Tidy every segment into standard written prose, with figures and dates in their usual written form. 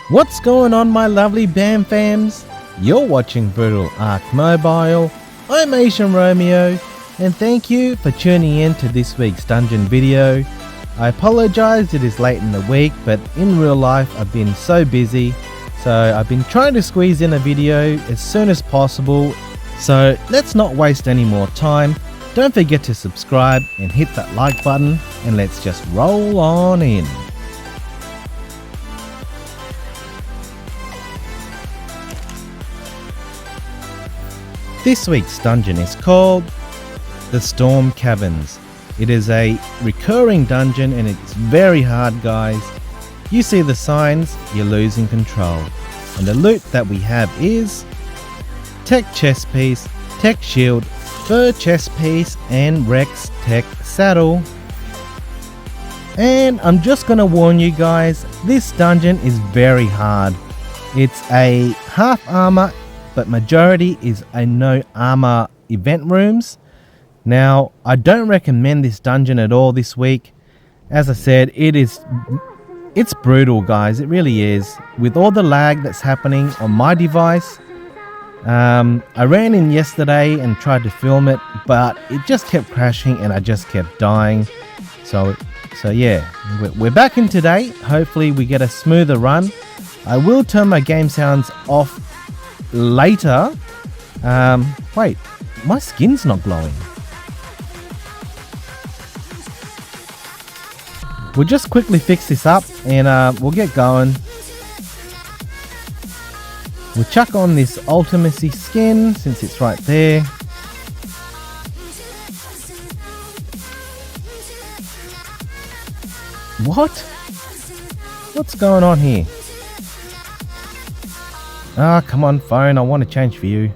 What's going on, my lovely BAM fams? You're watching Brutal Ark Mobile. I'm AsianRom3o, and thank you for tuning in to this week's dungeon video. I apologise it is late in the week, but in real life I've been so busy, so I've been trying to squeeze in a video as soon as possible. So let's not waste any more time. Don't forget to subscribe and hit that like button, and let's just roll on in. This week's dungeon is called the Storm Caverns. It is a recurring dungeon and it's very hard, guys. You see the signs, you're losing control. And the loot that we have is Tech chest piece, Tech shield, Fur chest piece, and Rex Tech saddle. And I'm just gonna warn you guys, this dungeon is very hard. It's a half armor, but majority is a no armor event rooms. Now, I don't recommend this dungeon at all this week. As I said, it's brutal, guys. It really is. With all the lag that's happening on my device. I ran in yesterday and tried to film it, but it just kept crashing and I just kept dying. So yeah, we're back in today. Hopefully we get a smoother run. I will turn my game sounds off later. Wait, my skin's not glowing. We'll just quickly fix this up and we'll get going. We'll chuck on this ultimacy skin since it's right there. What's going on here? Ah, come on phone, I want to change for you.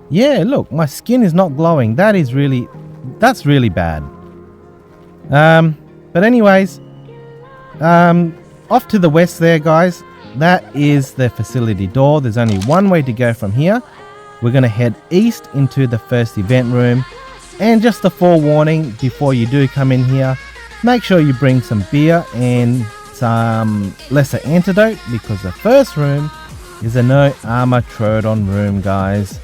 Yeah, look, my skin is not glowing. That's really bad. But anyways, off to the west there, guys. That is the facility door. There's only one way to go from here. We're going to head east into the first event room. And just a forewarning, before you do come in here, make sure you bring some beer and some lesser antidote, because the first room is a No Armor Troodon room, guys.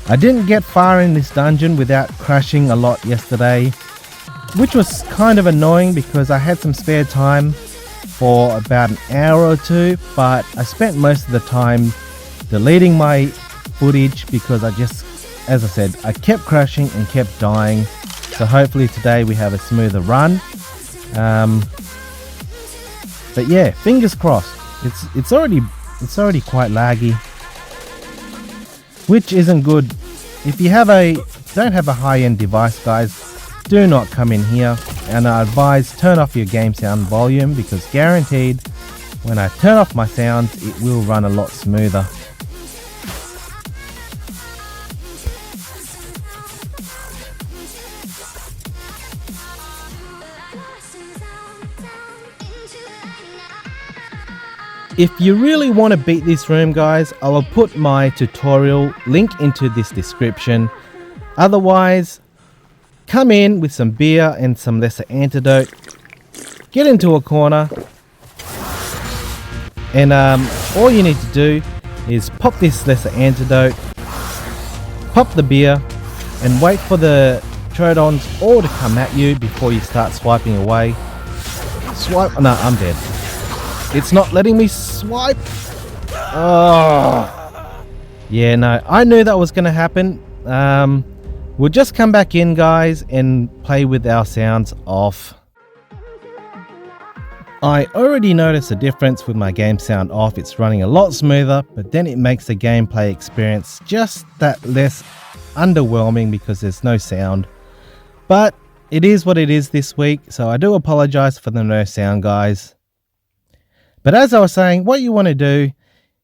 I didn't get far in this dungeon without crashing a lot yesterday, which was kind of annoying because I had some spare time for about an hour or two, but I spent most of the time deleting my footage because as I said, I kept crashing and kept dying. So hopefully today we have a smoother run. But yeah, fingers crossed. It's already quite laggy, which isn't good. If you don't have a high-end device, guys, do not come in here, and I advise turn off your game sound volume, because guaranteed when I turn off my sounds it will run a lot smoother. If you really want to beat this room, guys, I will put my tutorial link into this description. Otherwise, come in with some beer and some lesser antidote, get into a corner, and all you need to do is pop this lesser antidote, pop the beer, and wait for the Troodons all to come at you before you start swiping away. Swipe. No, I'm dead. It's not letting me swipe. Oh. Yeah, no, I knew that was going to happen. We'll just come back in, guys, and play with our sounds off. I already noticed a difference with my game sound off. It's running a lot smoother, but then it makes the gameplay experience just that less underwhelming because there's no sound. But it is what it is this week, so I do apologize for the no sound, guys. But as I was saying, what you want to do,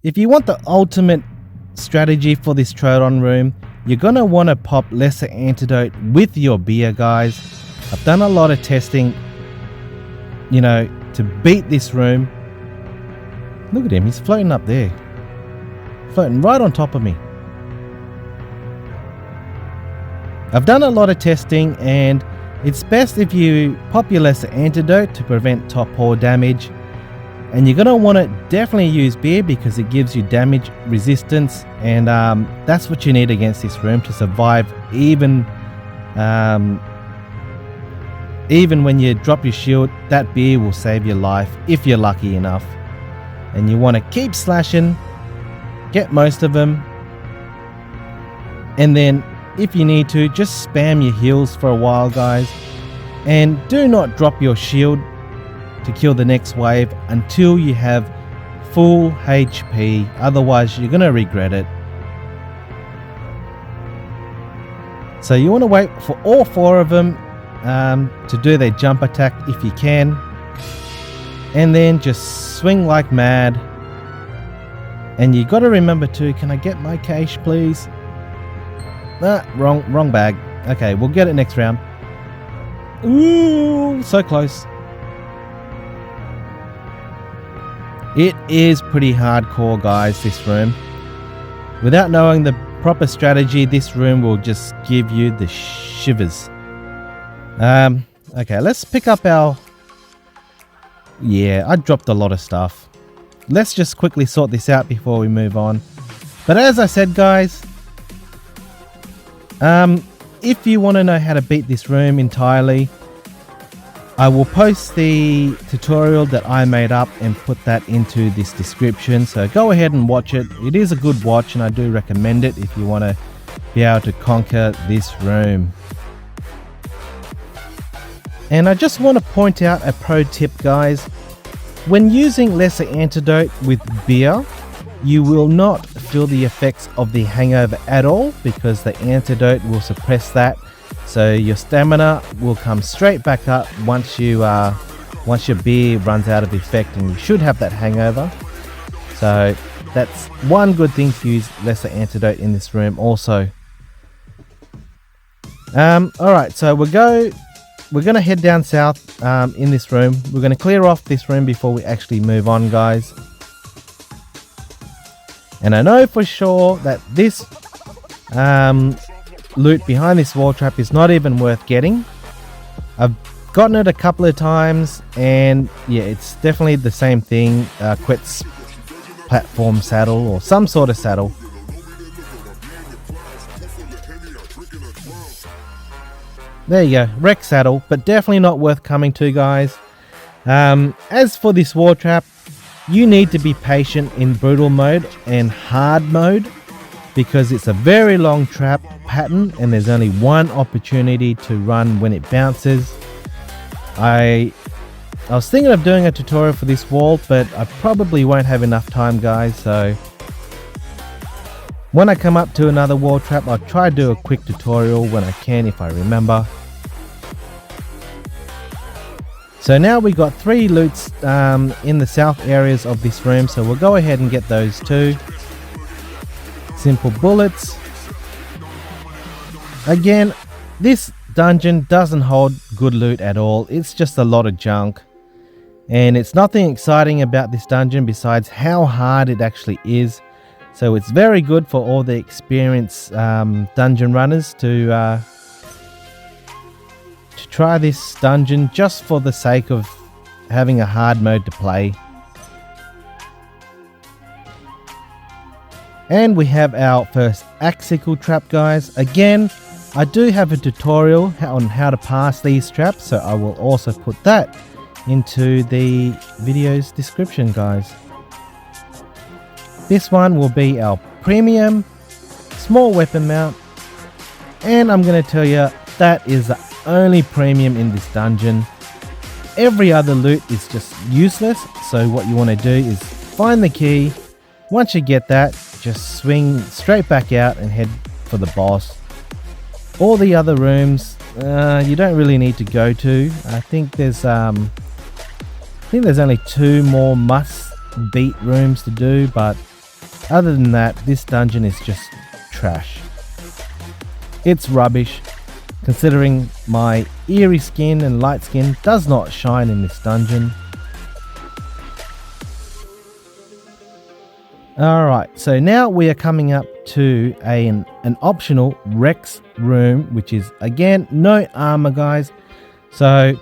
if you want the ultimate strategy for this Troodon room, you're going to want to pop lesser antidote with your beer, guys. I've done a lot of testing, you know, to beat this room. Look at him, he's floating up there. Floating right on top of me. I've done a lot of testing, and it's best if you pop your lesser antidote to prevent top paw damage. And you're going to want to definitely use beer because it gives you damage resistance, and that's what you need against this room to survive even when you drop your shield. That beer will save your life if you're lucky enough. And you want to keep slashing, get most of them, and then if you need to, just spam your heals for a while, guys. And do not drop your shield to kill the next wave until you have full HP, otherwise you're going to regret it. So you want to wait for all 4 of them to do their jump attack if you can, and then just swing like mad. And you got to remember too, can I get my cache please? Wrong bag. Okay, we'll get it next round. Ooh, so close. It is pretty hardcore, guys, this room. Without knowing the proper strategy, this room will just give you the shivers. Okay, let's pick up our... Yeah, I dropped a lot of stuff. Let's just quickly sort this out before we move on. But as I said, guys, if you want to know how to beat this room entirely, I will post the tutorial that I made up and put that into this description, so go ahead and watch it. It is a good watch and I do recommend it if you want to be able to conquer this room. And I just want to point out a pro tip, guys. When using lesser antidote with beer, you will not feel the effects of the hangover at all because the antidote will suppress that. So your stamina will come straight back up once your beer runs out of effect, and you should have that hangover. So that's one good thing to use lesser antidote in this room also. Alright, so we're gonna head down south in this room. We're gonna clear off this room before we actually move on, guys. And I know for sure that this loot behind this wall trap is not even worth getting. I've gotten it a couple of times, and yeah, it's definitely the same thing. Quet's platform saddle or some sort of saddle. There you go, wreck saddle, but definitely not worth coming to, guys. As for this wall trap, you need to be patient in brutal mode and hard mode because it's a very long trap pattern and there's only one opportunity to run when it bounces. I was thinking of doing a tutorial for this wall, but I probably won't have enough time, guys, so when I come up to another wall trap, I'll try to do a quick tutorial when I can if I remember. So now we got 3 loots in the south areas of this room, so we'll go ahead and get those 2. Simple bullets. Again, this dungeon doesn't hold good loot at all. It's just a lot of junk. And it's nothing exciting about this dungeon besides how hard it actually is. So it's very good for all the experienced dungeon runners to try this dungeon just for the sake of having a hard mode to play. And we have our first Axicle trap, guys. Again, I do have a tutorial on how to pass these traps, so I will also put that into the video's description, guys. This one will be our premium small weapon mount, and I'm going to tell you that is the only premium in this dungeon. Every other loot is just useless, so what you want to do is find the key. Once you get that, just swing straight back out and head for the boss. All the other rooms you don't really need to go to. I think there's only 2 more must beat rooms to do, but other than that, this dungeon is just trash. It's rubbish, considering my eerie skin and light skin does not shine in this dungeon. Alright, so now we are coming up to an optional Rex room, which is again no armor, guys. So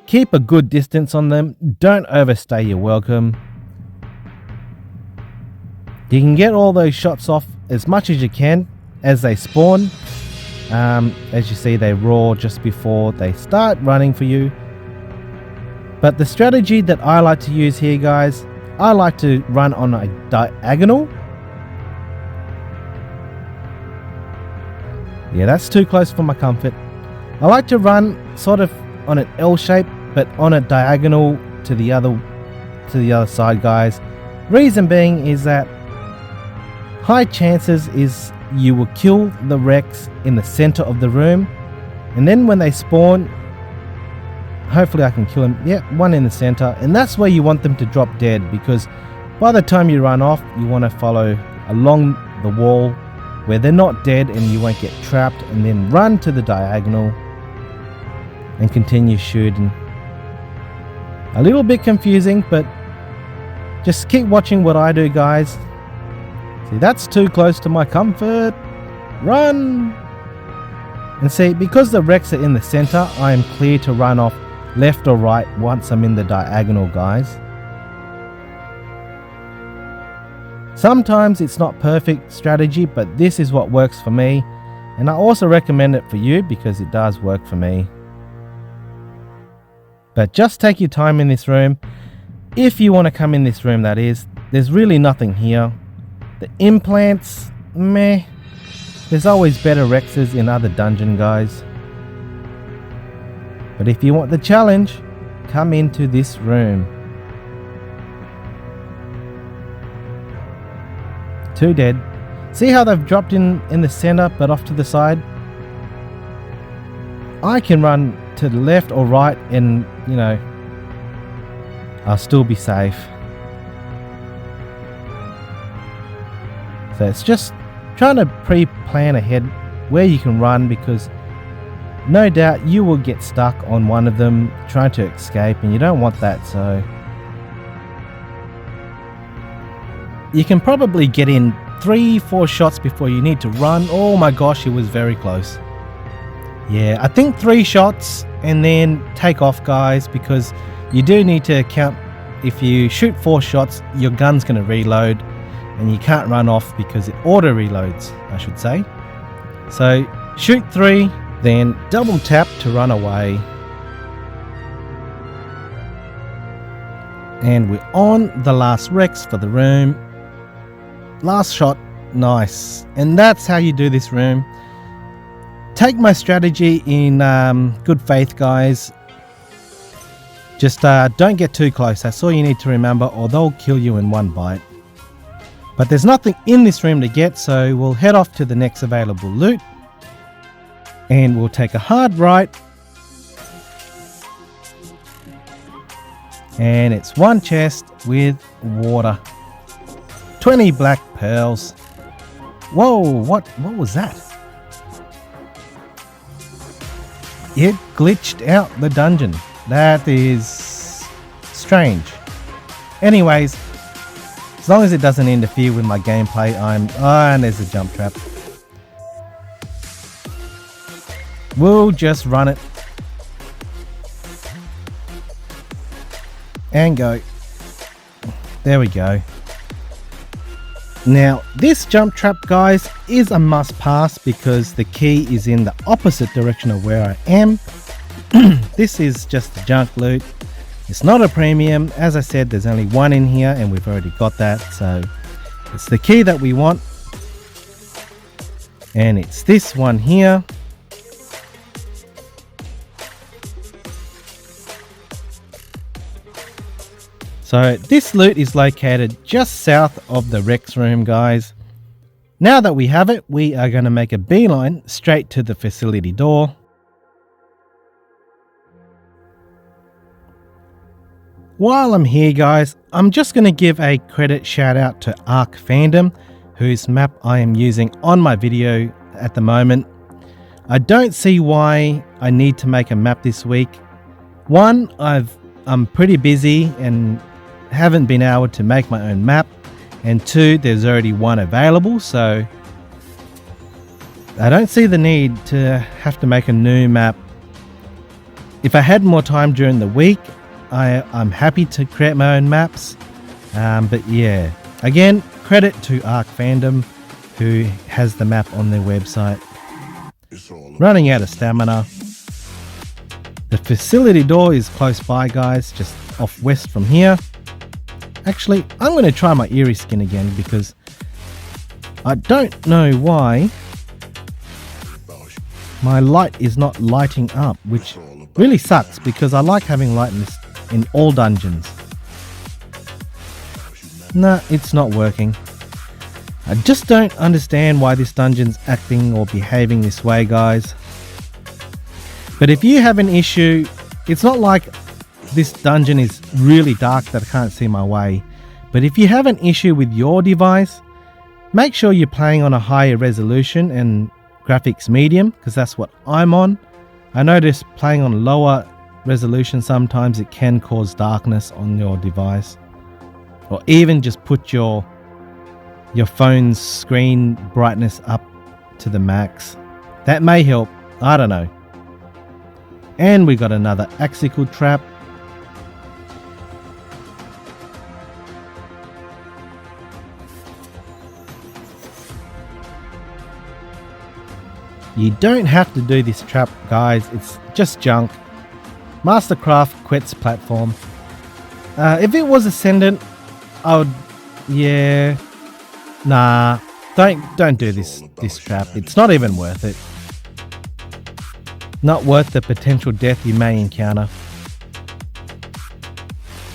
keep a good distance on them, don't overstay your welcome. You can get all those shots off as much as you can as they spawn. As you see, they roar just before they start running for you. But the strategy that I like to use here, guys, I like to run on a diagonal. Yeah, that's too close for my comfort. I like to run sort of on an L shape, but on a diagonal to the other side, guys. Reason being is that high chances is you will kill the Rex in the center of the room, and then when they spawn, hopefully I can kill them. Yeah, one in the center, and that's where you want them to drop dead, because by the time you run off, you want to follow along the wall where they're not dead and you won't get trapped, and then run to the diagonal and continue shooting. A little bit confusing, but just keep watching what I do, guys. See, that's too close to my comfort. Run! And see, because the Rex are in the center, I am clear to run off left or right once I'm in the diagonal, guys. Sometimes it's not perfect strategy, but this is what works for me. And I also recommend it for you because it does work for me. But just take your time in this room. If you want to come in this room, that is. There's really nothing here. The implants, meh. There's always better Rexes in other dungeon, guys. But if you want the challenge, come into this room. 2 dead. See how they've dropped in the center but off to the side? I can run to the left or right and, you know, I'll still be safe. So it's just trying to pre-plan ahead where you can run, because no doubt you will get stuck on one of them trying to escape, and you don't want that. So you can probably get in 3-4 shots before you need to run. Oh my gosh, it was very close. Yeah, I think 3 shots and then take off, guys, because you do need to count. If you shoot 4 shots, your gun's going to reload and you can't run off because it auto reloads, I should say. So shoot 3, then double tap to run away. And we're on the last Rex for the room. Last shot, nice. And that's how you do this room. Take my strategy in good faith, guys. Just don't get too close. That's all you need to remember, or they'll kill you in one bite. But there's nothing in this room to get, so we'll head off to the next available loot. And we'll take a hard right. And it's 1 chest with water. 20 black pearls. Whoa, what was that? It glitched out the dungeon. That is strange. Anyways, as long as it doesn't interfere with my gameplay, and there's a jump trap. We'll just run it. And go. There we go. Now, this jump trap, guys, is a must pass because the key is in the opposite direction of where I am. This is just the junk loot. It's not a premium. As I said, there's only 1 in here and we've already got that. So it's the key that we want. And it's this one here. So this loot is located just south of the Rex room, guys. Now that we have it, we are going to make a beeline straight to the facility door. While I'm here, guys, I'm just going to give a credit shout out to ArkFandom, whose map I am using on my video at the moment. I don't see why I need to make a map this week. One, I'm pretty busy and haven't been able to make my own map. And two, there's already one available, so I don't see the need to have to make a new map. If I had more time during the week, I'm happy to create my own maps. But yeah, again, credit to ArkFandom, who has the map on their website. Running out of stamina. The facility door is close by, guys, just off west from here. Actually, I'm going to try my eerie skin again because I don't know why my light is not lighting up, which really sucks because I like having light in all dungeons. Nah, it's not working. I just don't understand why this dungeon's acting or behaving this way, guys. But if you have an issue, it's not like this dungeon is really dark that I can't see my way. But if you have an issue with your device, make sure you're playing on a higher resolution and graphics medium, because that's what I'm on. I notice playing on lower resolution sometimes it can cause darkness on your device. Or even just put your phone's screen brightness up to the max. That may help, I don't know. And we got another Axicle trap. You don't have to do this trap, guys, it's just junk. Mastercraft quits platform. If it was Ascendant, I would, yeah, nah, don't do this trap. It's not even worth it. Not worth the potential death you may encounter.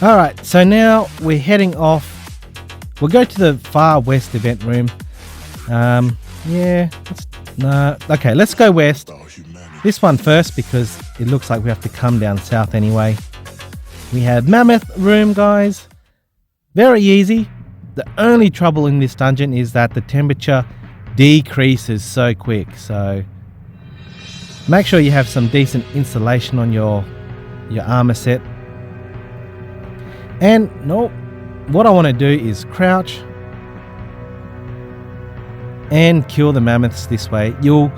Alright, so now we're heading off. We'll go to the far west event room. Yeah, okay, let's go west. This one first because it looks like we have to come down south anyway. We have Mammoth room, guys. Very easy. The only trouble in this dungeon is that the temperature decreases so quick, so make sure you have some decent insulation on your armor set. And no, what I want to do is crouch and kill the mammoths this way. You'll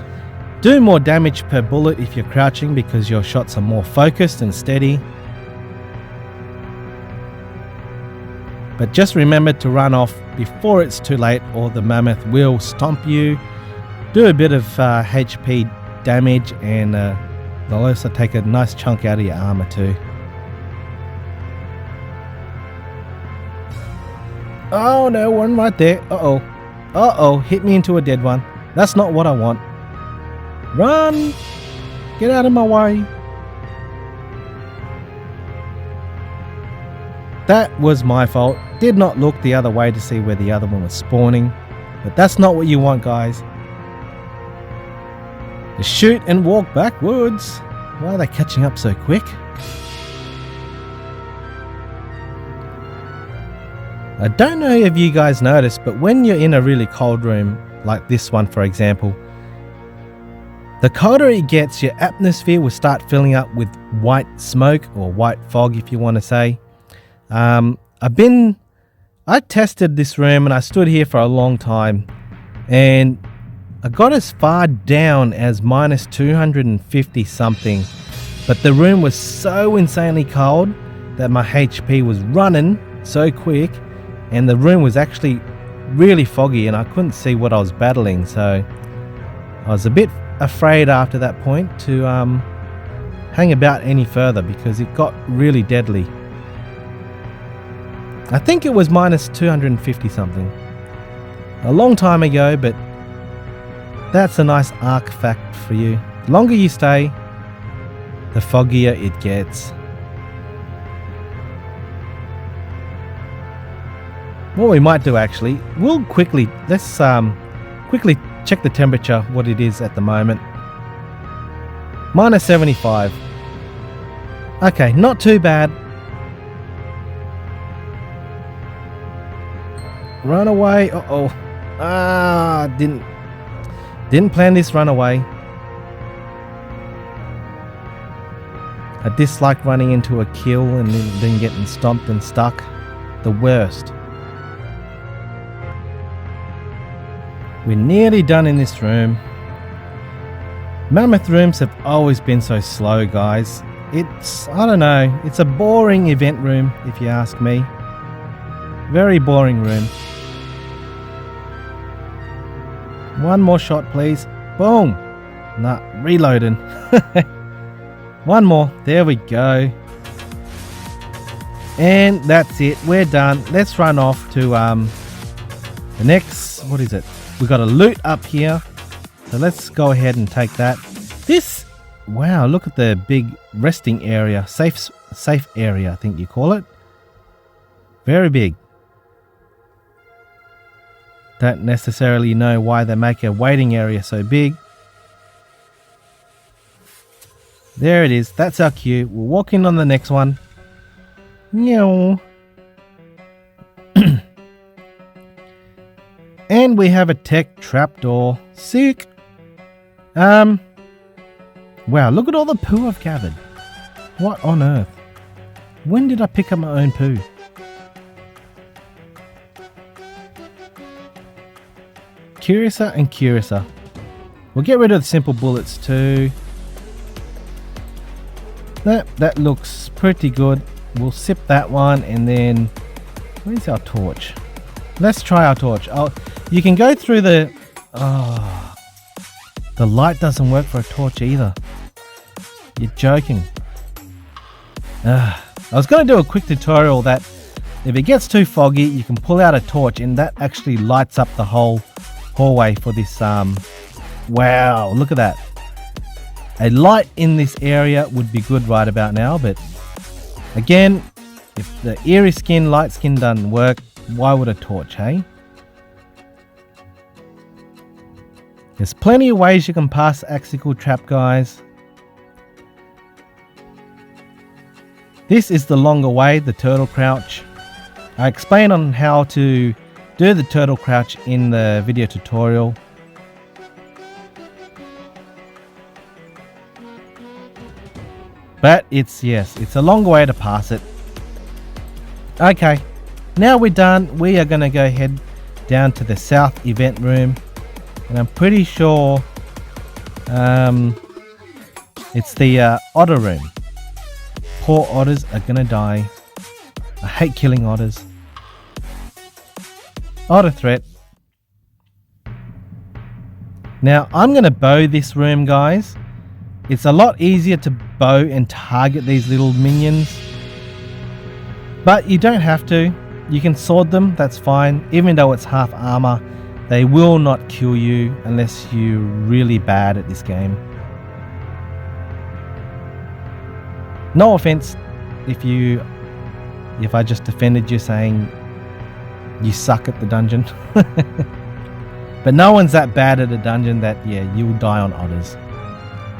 do more damage per bullet if you're crouching because your shots are more focused and steady. But just remember to run off before it's too late or the mammoth will stomp you, do a bit of HP damage, and they'll also take a nice chunk out of your armor too. Oh no, one right there. Uh-oh, hit me into a dead one. That's not what I want. Run! Get out of my way. That was my fault. Did not look the other way to see where the other one was spawning. But that's not what you want, guys. Just shoot and walk backwards. Why are they catching up so quick? I don't know if you guys noticed, but when you're in a really cold room, like this one for example, the colder it gets, your atmosphere will start filling up with white smoke or white fog if you want to say. I tested this room and I stood here for a long time and I got as far down as minus 250 something, but the room was so insanely cold that my HP was running so quick and the room was actually really foggy and I couldn't see what I was battling, so I was a bit afraid after that point to hang about any further because it got really deadly. I think it was minus 250 something. A long time ago, but that's a nice Ark fact for you. The longer you stay, the foggier it gets. What we might do actually, let's quickly check the temperature, what it is at the moment. Minus 75. Okay, not too bad. Run away. Uh-oh. Didn't plan this run away. I dislike running into a kill and then getting stomped and stuck. The worst. We're nearly done in this room. Mammoth rooms have always been so slow, guys. I don't know, it's a boring event room if you ask me. Very boring room. One more shot, please. Boom! Nah, reloading. One more. There we go. And that's it. We're done. Let's run off to the next. What is it? We got a loot up here. So let's go ahead and take that. Wow, look at the big resting area. Safe area, I think you call it. Very big. Don't necessarily know why they make a waiting area so big. There it is. That's our queue. We'll walk in on the next one. Meow. And we have a tech trapdoor. Sick. Wow, look at all the poo I've gathered. What on earth? When did I pick up my own poo? Curiouser and curiouser. We'll get rid of the simple bullets too. That looks pretty good. We'll sip that one and then... Where's our torch? Let's try our torch. Oh, you can go through the... Oh, the light doesn't work for a torch either. You're joking. I was going to do a quick tutorial that if it gets too foggy, you can pull out a torch and that actually lights up the whole hallway for this. Wow, look at that. A light in this area would be good right about now, but again, if the eerie skin, light skin doesn't work, why would a torch, hey? There's plenty of ways you can pass the Axicle trap, guys. This is the longer way, the turtle crouch. I explain on how to do the turtle crouch in the video tutorial. But it's a longer way to pass it. Okay, now we're done. We are going to go head down to the south event room. And I'm pretty sure it's the otter room. Poor otters are going to die. I hate killing otters. Otter threat. Now I'm going to bow this room, guys. It's a lot easier to bow and target these little minions. But you don't have to. You can sword them, that's fine. Even though it's half armor, they will not kill you unless you're really bad at this game. No offense if I just offended you saying you suck at the dungeon. But no one's that bad at a dungeon that, you'll die on otters.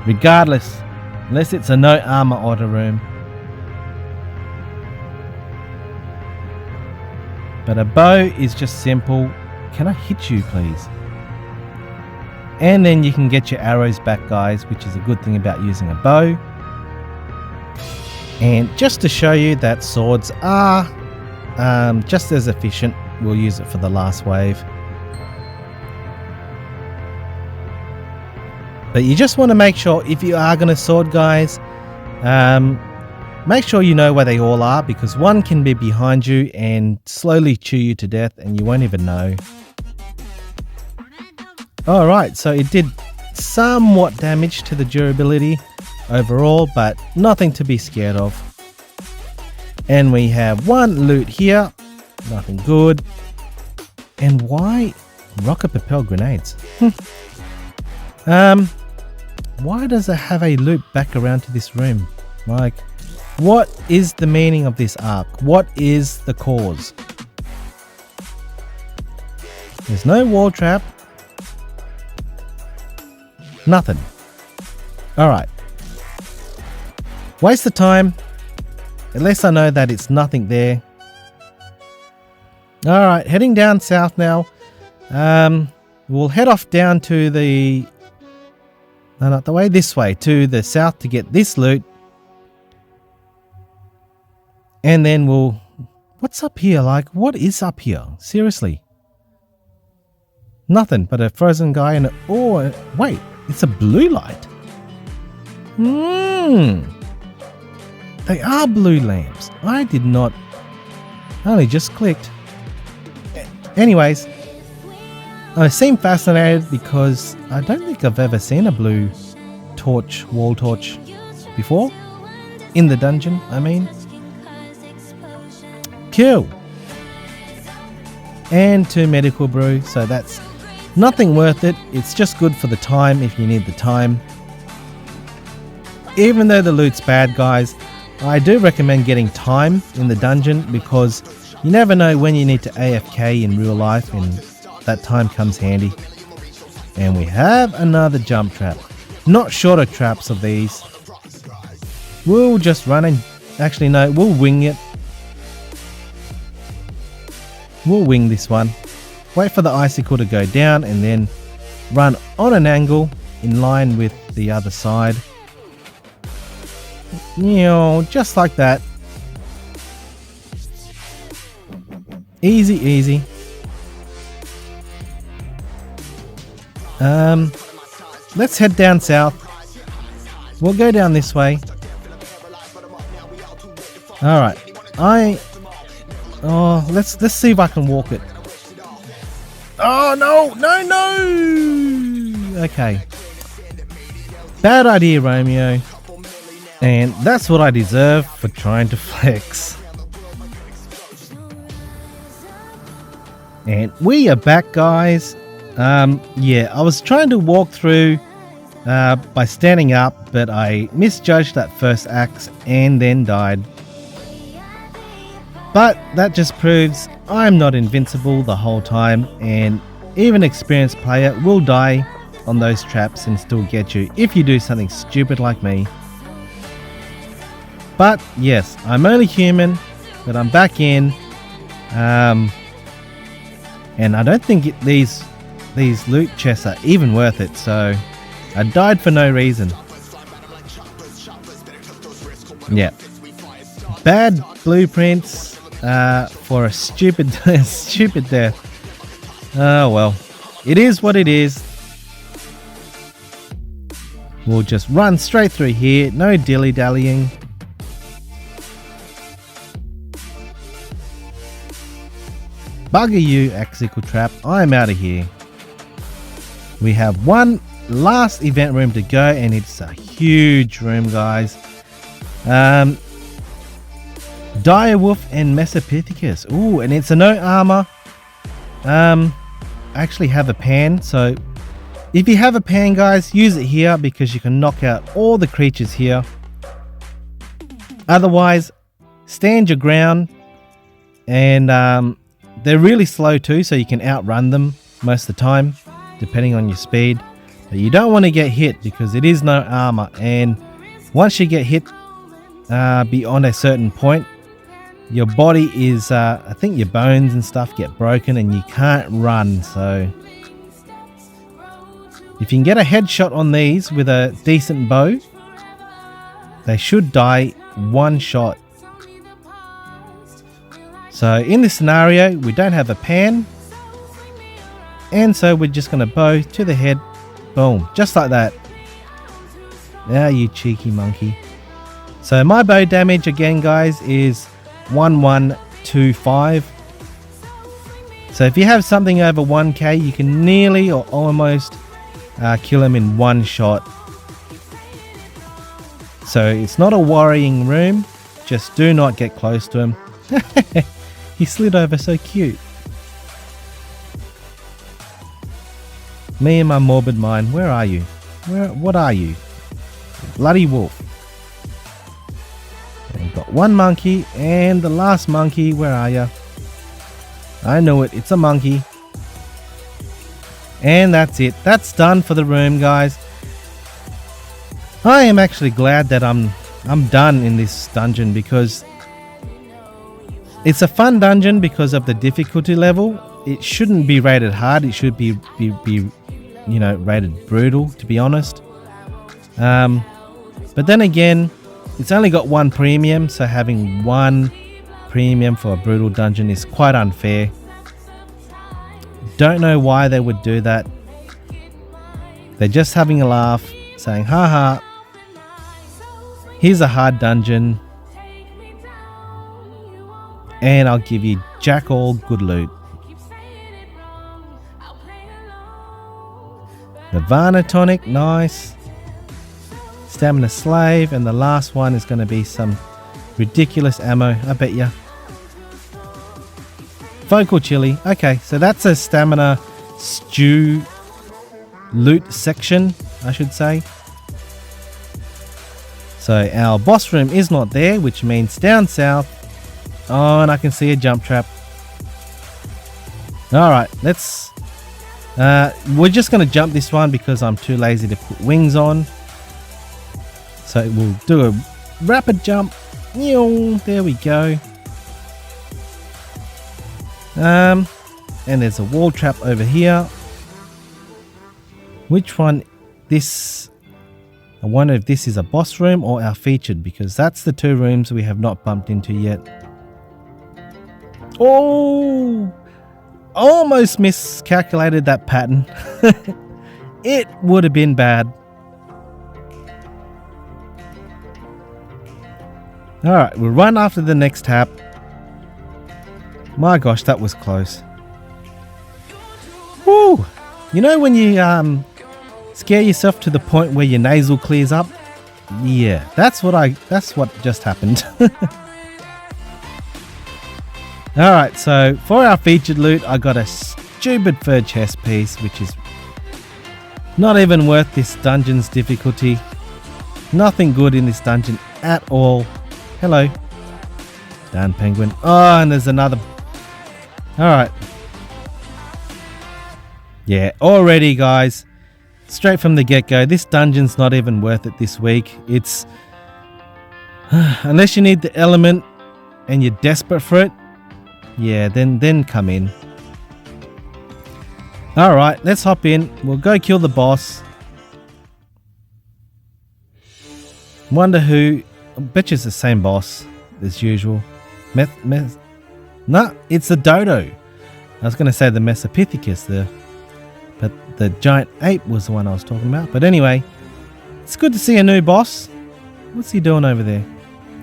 Regardless, unless it's a no armor otter room. But a bow is just simple. Can I hit you, please? And then you can get your arrows back, guys, which is a good thing about using a bow. And just to show you that swords are just as efficient, we'll use it for the last wave. But you just want to make sure if you are going to sword, guys, make sure you know where they all are, because one can be behind you and slowly chew you to death and you won't even know. Alright, so it did somewhat damage to the durability overall, but nothing to be scared of. And we have one loot here, nothing good. And why rocket propelled grenades? Why does it have a loop back around to this room? Like, what is the meaning of this arc? What is the cause? There's no wall trap. Nothing. Alright. Waste the time. At least I know that it's nothing there. Alright, heading down south now. We'll head off down to the... No, not the way, this way. To the south to get this loot. And then we'll... What's up here? Like, what is up here? Seriously. Nothing but a frozen guy and a... Oh, wait. It's a blue light. They are blue lamps. I did not... I only just clicked. Anyways, I seem fascinated because I don't think I've ever seen a blue torch, wall torch before. In the dungeon, I mean. Cool. And 2 medical brew, so that's nothing worth it. It's just good for the time if you need the time. Even though the loot's bad, guys, I do recommend getting time in the dungeon because you never know when you need to AFK in real life, and that time comes handy. And we have another jump trap. Not shorter traps of these. We'll just run and... Actually, no, we'll wing it. We'll wing this one. Wait for the Axicle to go down and then run on an angle in line with the other side. You know, just like that. Easy, easy. Let's head down south. We'll go down this way. Alright. Let's see if I can walk it. Oh no, no. Okay. Bad idea, Romeo. And that's what I deserve for trying to flex. And we are back, guys. Yeah, I was trying to walk through by standing up, but I misjudged that first axe and then died. But that just proves I'm not invincible the whole time, and even experienced player will die on those traps and still get you if you do something stupid like me. But yes, I'm only human, but I'm back in. And I don't think these loot chests are even worth it, so I died for no reason. Yeah. Bad blueprints for a stupid stupid death. Oh well. It is what it is. We'll just run straight through here, no dilly-dallying. Bugger you, Axicle trap. I'm out of here. We have one last event room to go, and it's a huge room, guys. Direwolf and Mesopithecus. Ooh, and it's a no armor. I actually have a pan, so if you have a pan, guys, use it here because you can knock out all the creatures here. Otherwise, stand your ground, and they're really slow too, so you can outrun them most of the time, depending on your speed. But you don't want to get hit because it is no armor, and once you get hit beyond a certain point, your body is, I think your bones and stuff get broken and you can't run. So if you can get a headshot on these with a decent bow, they should die one shot. So in this scenario, we don't have a pan, and so we're just going to bow to the head. Boom, just like that. Now you cheeky monkey. So my bow damage again, guys, is 1125. So if you have something over 1k, you can nearly or almost kill him in one shot. So it's not a worrying room, just do not get close to him. He slid over so cute. Me and my morbid mind, where are you? What are you? Bloody wolf. We've got one monkey, and the last monkey, where are you? I know it, it's a monkey. And that's it. That's done for the room, guys. I am actually glad that I'm done in this dungeon because it's a fun dungeon because of the difficulty level. It shouldn't be rated hard. It should be you know, rated brutal, to be honest. But then again, it's only got one premium, so having one premium for a brutal dungeon is quite unfair. Don't know why they would do that. They're just having a laugh, saying, haha, here's a hard dungeon, and I'll give you jack all good loot. Nirvana tonic, nice. Stamina slave, and the last one is going to be some ridiculous ammo, I bet ya. Vocal chili, okay, so that's a stamina stew loot section, I should say. So our boss room is not there, which means down south. Oh, and I can see a jump trap. Alright, let's... we're just going to jump this one because I'm too lazy to put wings on. So we'll do a rapid jump. There we go. And there's a wall trap over here. Which one? This... I wonder if this is a boss room or our featured, because that's the two rooms we have not bumped into yet. Oh! Almost miscalculated that pattern. It would have been bad. Alright, we'll run after the next tap. My gosh, that was close. Woo! You know when you scare yourself to the point where your nasal clears up? Yeah, that's what just happened. Alright, so for our featured loot, I got a stupid third chest piece, which is not even worth this dungeon's difficulty. Nothing good in this dungeon at all. Hello. Darn penguin. Oh, and there's another. Alright. Yeah, already guys. Straight from the get-go, this dungeon's not even worth it this week. It's... unless you need the element and you're desperate for it, yeah, then come in. Alright, let's hop in. We'll go kill the boss. Wonder who... I bet you it's the same boss as usual. Nah, it's the dodo. I was going to say the Mesopithecus there. But the giant ape was the one I was talking about. But anyway, it's good to see a new boss. What's he doing over there?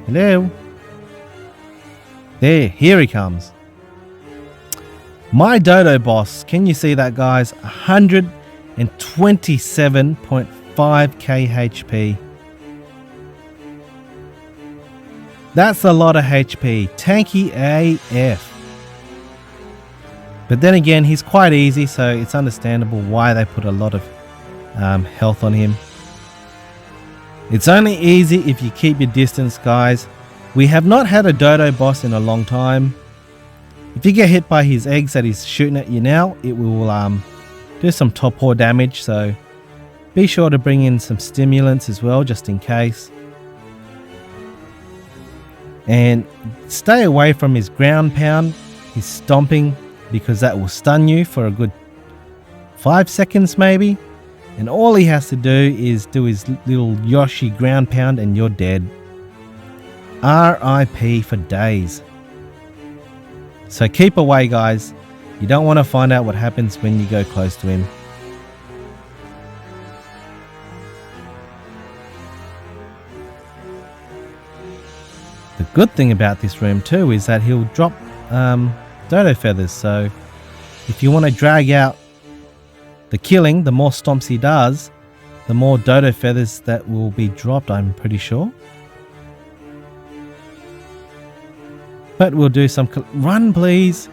Hello? There, here he comes. My dodo boss. Can you see that, guys? 127.5k HP. That's a lot of HP. Tanky AF. But then again, he's quite easy, so it's understandable why they put a lot of health on him. It's only easy if you keep your distance, guys. We have not had a dodo boss in a long time. If you get hit by his eggs that he's shooting at you now, it will do some torpor damage, so be sure to bring in some stimulants as well, just in case. And stay away from his ground pound, his stomping, because that will stun you for a good 5 seconds maybe. And all he has to do is do his little Yoshi ground pound and you're dead. RIP for days. So keep away, guys. You don't want to find out what happens when you go close to him. The good thing about this room too is that he'll drop dodo feathers, so if you want to drag out the killing, the more stomps he does, the more dodo feathers that will be dropped, I'm pretty sure. But we'll do some... Run, please!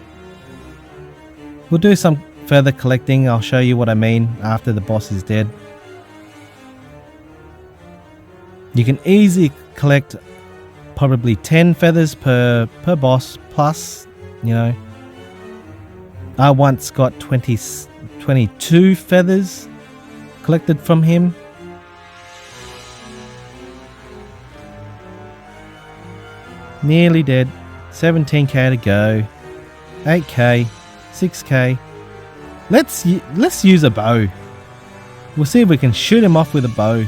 We'll do some further collecting. I'll show you what I mean after the boss is dead. You can easily collect probably 10 feathers per boss, plus, you know, I once got 22 feathers collected from him. Nearly dead. 17k to go. 8k. 6k. Let's use a bow. We'll see if we can shoot him off with a bow.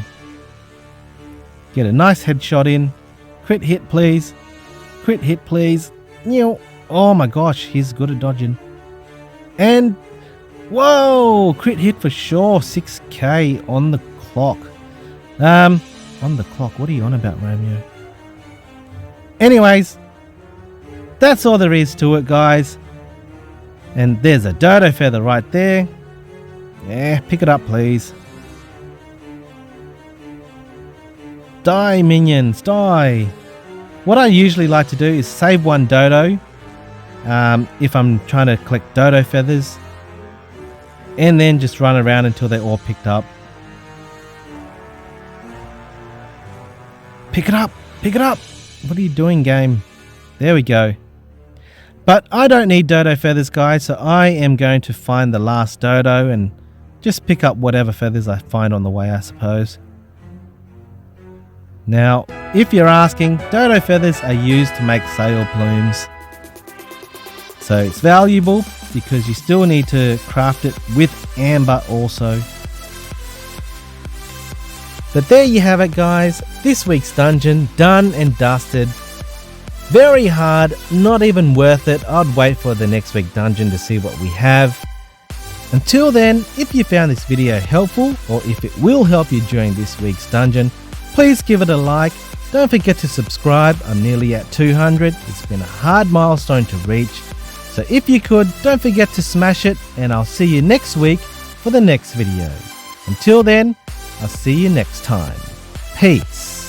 Get a nice headshot in. Crit hit, please. Crit hit, please. Oh my gosh, he's good at dodging. And whoa, crit hit for sure. 6k on the clock. On the clock. What are you on about, Romeo? Anyways, that's all there is to it, guys. And there's a dodo feather right there. Yeah, pick it up, please. Die, minions, die. What I usually like to do is save one dodo if I'm trying to collect dodo feathers, and then just run around until they're all picked up. Pick it up! Pick it up! What are you doing, game? There we go. But I don't need dodo feathers, guys, so I am going to find the last dodo and just pick up whatever feathers I find on the way, I suppose. Now, if you're asking, dodo feathers are used to make sail plumes. So it's valuable because you still need to craft it with amber also. But there you have it, guys. This week's dungeon done and dusted. Very hard, not even worth it. I'd wait for the next week dungeon to see what we have. Until then, if you found this video helpful, or if it will help you during this week's dungeon, please give it a like. Don't forget to subscribe. I'm nearly at 200. It's been a hard milestone to reach. So if you could, don't forget to smash it, and I'll see you next week for the next video. Until then, I'll see you next time. Peace.